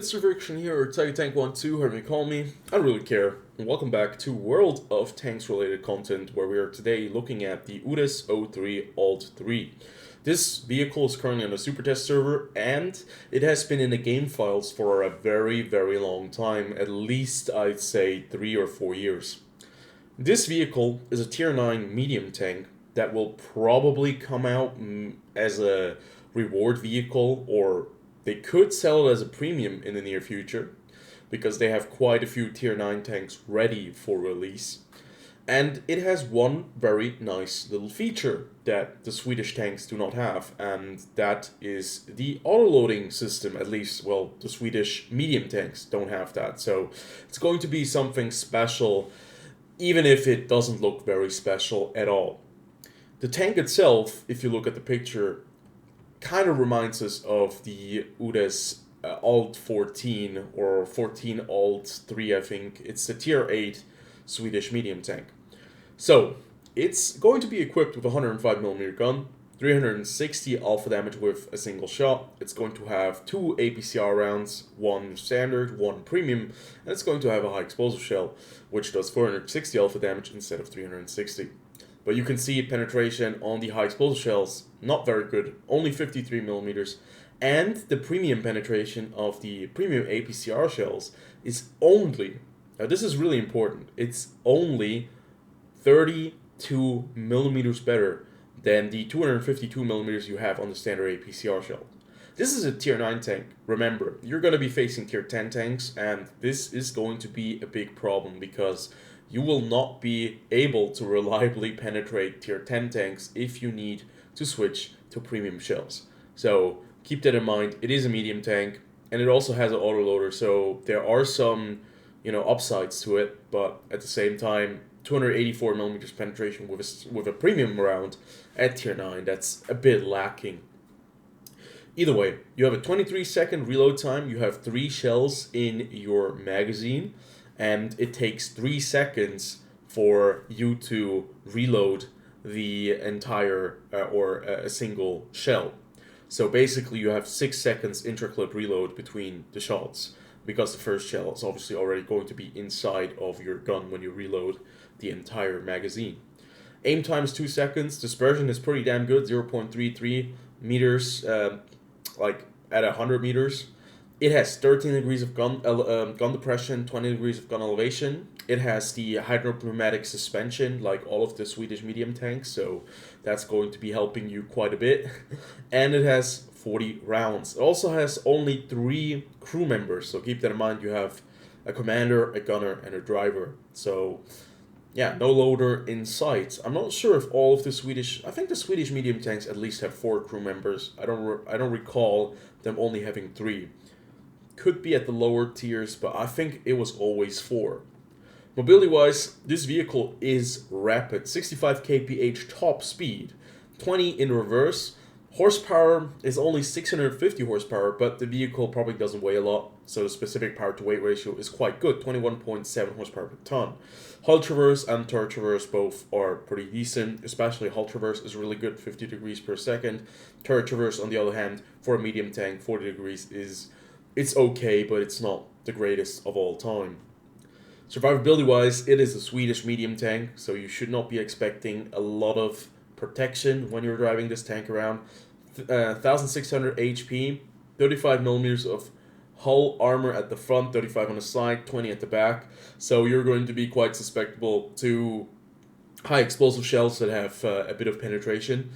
It's TheFrXion here, or Tank12, however you call me. I don't really care. And welcome back to World of Tanks related content, where we are today looking at the UDes 03 Alt 3. This vehicle is currently on a super test server, and it has been in the game files for a very long time, at least I'd say 3 or 4 years. This vehicle is a tier 9 medium tank that will probably come out as a reward vehicle, or they could sell it as a premium in the near future because they have quite a few tier 9 tanks ready for release. And it has one very nice little feature that the Swedish tanks do not have, and that is the autoloading system. At least, well, the Swedish medium tanks don't have that. So it's going to be something special, even if it doesn't look very special at all. The tank itself, if you look at the picture, kind of reminds us of the UDes Alt 14 or 14 Alt 3, I think. It's the tier 8 Swedish medium tank. So, it's going to be equipped with a 105mm gun, 360 alpha damage with a single shot. It's going to have 2 APCR rounds, one standard, one premium, and it's going to have a high explosive shell, which does 460 alpha damage instead of 360. But you can see penetration on the high explosive shells, not very good, only 53mm, and the premium penetration of the premium APCR shells is only, now this is really important, it's only 32mm better than the 252mm you have on the standard APCR shell. This is a tier 9 tank. Remember, you're going to be facing tier 10 tanks, and this is going to be a big problem because you will not be able to reliably penetrate tier 10 tanks if you need to switch to premium shells. So keep that in mind. It is a medium tank, and it also has an autoloader, so there are some, upsides to it, but at the same time, 284mm penetration with a premium round at tier 9, that's a bit lacking. Either way, you have a 23-second reload time, you have 3 shells in your magazine, and it takes 3 seconds for you to reload the entire or a single shell. So basically you have 6 seconds interclip reload between the shots, because the first shell is obviously already going to be inside of your gun when you reload the entire magazine. Aim time is 2 seconds. Dispersion is pretty damn good, 0.33 meters, like at 100 meters. It has 13 degrees of gun depression, 20 degrees of gun elevation. It has the hydropneumatic suspension, like all of the Swedish medium tanks, so that's going to be helping you quite a bit. And it has 40 rounds. It also has only 3 crew members, so keep that in mind. You have a commander, a gunner, and a driver. So yeah, no loader in sight. I'm not sure if all of the Swedish, I think the Swedish medium tanks at least have 4 crew members. I don't recall them only having 3. Could be at the lower tiers, but I think it was always 4. Mobility wise, this vehicle is rapid, 65 kph top speed, 20 in reverse. Horsepower is only 650 horsepower, but the vehicle probably doesn't weigh a lot, so the specific power to weight ratio is quite good, 21.7 horsepower per ton. Hull traverse and turret traverse both are pretty decent, especially hull traverse is really good, 50 degrees per second. Turret traverse, on the other hand, for a medium tank, 40 degrees it's okay, but it's not the greatest of all time. Survivability wise, it is a Swedish medium tank, so you should not be expecting a lot of protection when you're driving this tank around. 1600 HP, 35mm of hull armor at the front, 35 on the side, 20 at the back, so you're going to be quite susceptible to high explosive shells that have a bit of penetration.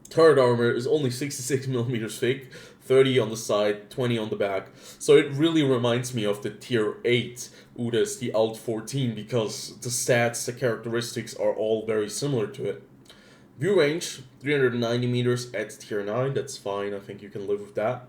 Turret armor is only 66mm thick, 30 on the side, 20 on the back. So it really reminds me of the tier 8 UDes, the Alt 14, because the stats, the characteristics are all very similar to it. View range, 390 meters at tier 9, that's fine, I think you can live with that.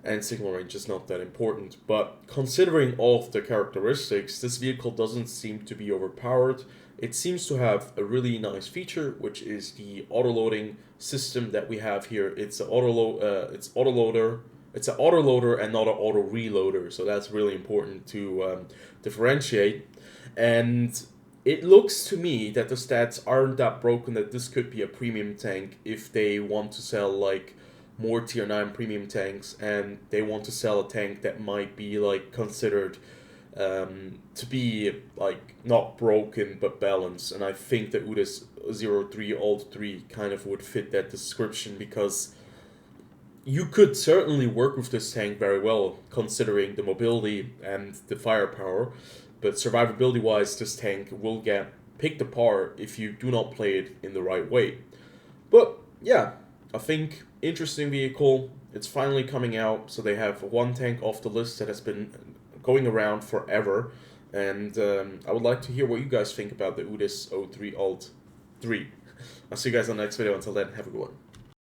And signal range is not that important. But considering all of the characteristics, this vehicle doesn't seem to be overpowered. It seems to have a really nice feature, which is the autoloading system that we have here. It's an autoloader. It's an autoloader and not an auto reloader, so that's really important to differentiate. And it looks to me that the stats aren't that broken, that this could be a premium tank if they want to sell like more tier 9 premium tanks, and they want to sell a tank that might be like considered to be like not broken but balanced. And I think that UDes 03 Alt 3 kind of would fit that description, because you could certainly work with this tank very well considering the mobility and the firepower, but survivability wise this tank will get picked apart if you do not play it in the right way. But yeah, I think interesting vehicle. It's finally coming out, so they have one tank off the list that has been going around forever, and I would like to hear what you guys think about the UDes 03 Alt 3. I'll see you guys on the next video. Until then, have a good one.